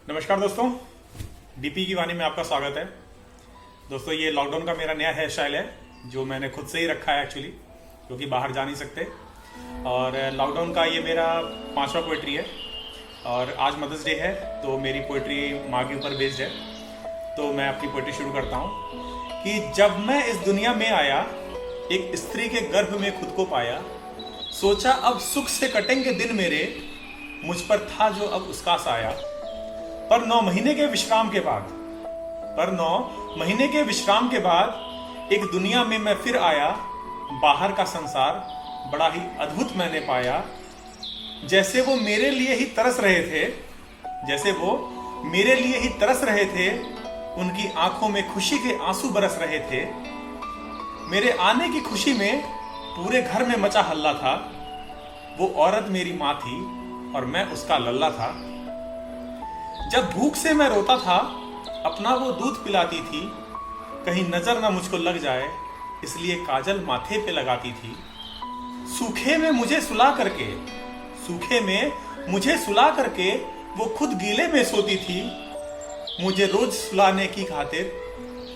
नमस्कार दोस्तों, डीपी की वाणी में आपका स्वागत है। दोस्तों, ये लॉकडाउन का मेरा नया हेयर स्टाइल है जो मैंने खुद से ही रखा है एक्चुअली, क्योंकि बाहर जा नहीं सकते। और लॉकडाउन का ये मेरा 5वां पोइट्री है और आज मदर्स डे है तो मेरी पोइट्री माँ के ऊपर बेस्ड है। तो मैं अपनी पोइट्री शुरू करता हूँ कि जब मैं इस दुनिया में आया, एक स्त्री के गर्भ में खुद को पाया, सोचा अब सुख से कटेंगे दिन मेरे, मुझ पर था जो अब उसका साया। पर 9 महीने के विश्राम के बाद एक दुनिया में मैं फिर आया। बाहर का संसार बड़ा ही अद्भुत मैंने पाया। जैसे वो मेरे लिए ही तरस रहे थे, उनकी आंखों में खुशी के आंसू बरस रहे थे। मेरे आने की खुशी में पूरे घर में मचा हल्ला था। वो औरत मेरी माँ थी और मैं उसका लल्ला था। जब भूख से मैं रोता था, अपना वो दूध पिलाती थी। कहीं नजर ना मुझको लग जाए, इसलिए काजल माथे पे लगाती थी। सूखे में मुझे सुला करके वो खुद गीले में सोती थी। मुझे रोज सुलाने की खातिर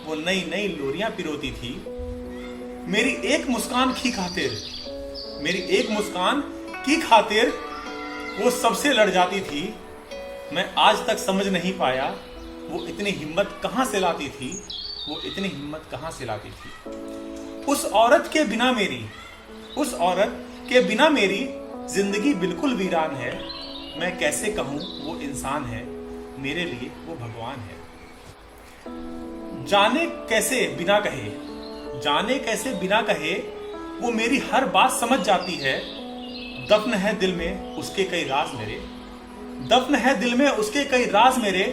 वो नई नई लोरियां पिरोती थी। मेरी एक मुस्कान की खातिर वो सबसे लड़ जाती थी। मैं आज तक समझ नहीं पाया वो इतनी हिम्मत कहां से लाती थी। उस औरत के बिना मेरी जिंदगी बिल्कुल वीरान है। मैं कैसे कहूं वो इंसान है, मेरे लिए वो भगवान है। जाने कैसे बिना कहे वो मेरी हर बात समझ जाती है। दफन है दिल में उसके कई राज मेरे,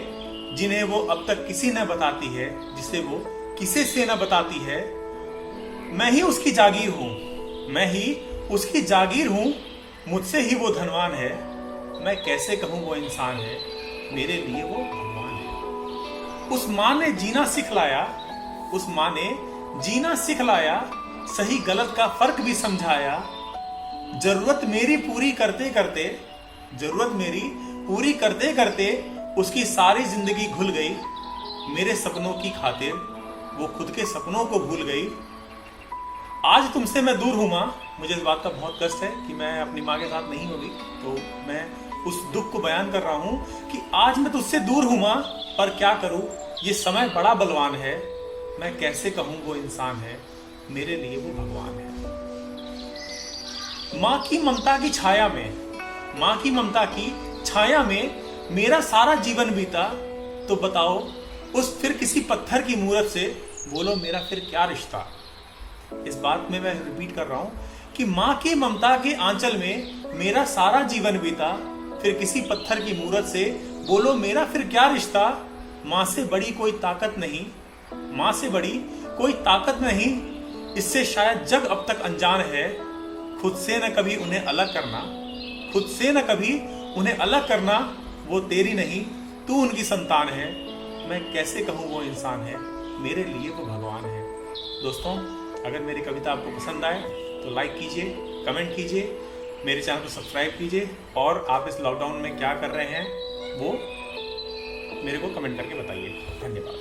जिन्हें वो अब तक किसी न बताती है, जिसे वो किसी से न बताती है। मैं ही उसकी जागीर हूं, मुझसे ही वो धनवान है। मैं कैसे कहूं वो इंसान है, मेरे लिए वो भगवान है। उस माँ ने जीना सिखलाया, सही गलत का फर्क भी समझाया। जरूरत मेरी पूरी करते करते उसकी सारी जिंदगी घुल गई। मेरे सपनों की खातिर वो खुद के सपनों को भूल गई। आज तुमसे मैं दूर हूं माँ, मुझे इस बात का बहुत कष्ट है कि मैं अपनी माँ के साथ नहीं होगी। तो मैं उस दुख को बयान कर रहा हूं कि आज मैं तुझसे दूर हूं माँ, पर क्या करूं, ये समय बड़ा बलवान है। मैं कैसे कहूं वो इंसान है, मेरे लिए वो भगवान है। माँ की ममता की छाया में मेरा सारा जीवन बीता। तो बताओ उस फिर किसी पत्थर की मूरत से, बोलो मेरा फिर क्या रिश्ता। इस बात में मैं रिपीट कर रहा हूं कि माँ की ममता के आंचल में मेरा सारा जीवन बीता। फिर किसी पत्थर की मूरत से, बोलो मेरा फिर क्या रिश्ता। माँ से बड़ी कोई ताकत नहीं, इससे शायद जग अब तक अनजान है। खुद से न कभी उन्हें अलग करना, वो तेरी नहीं तू उनकी संतान है। मैं कैसे कहूँ वो इंसान है, मेरे लिए वो भगवान है। दोस्तों, अगर मेरी कविता आपको पसंद आए तो लाइक कीजिए, कमेंट कीजिए, मेरे चैनल को सब्सक्राइब कीजिए और आप इस लॉकडाउन में क्या कर रहे हैं वो मेरे को कमेंट करके बताइए। धन्यवाद।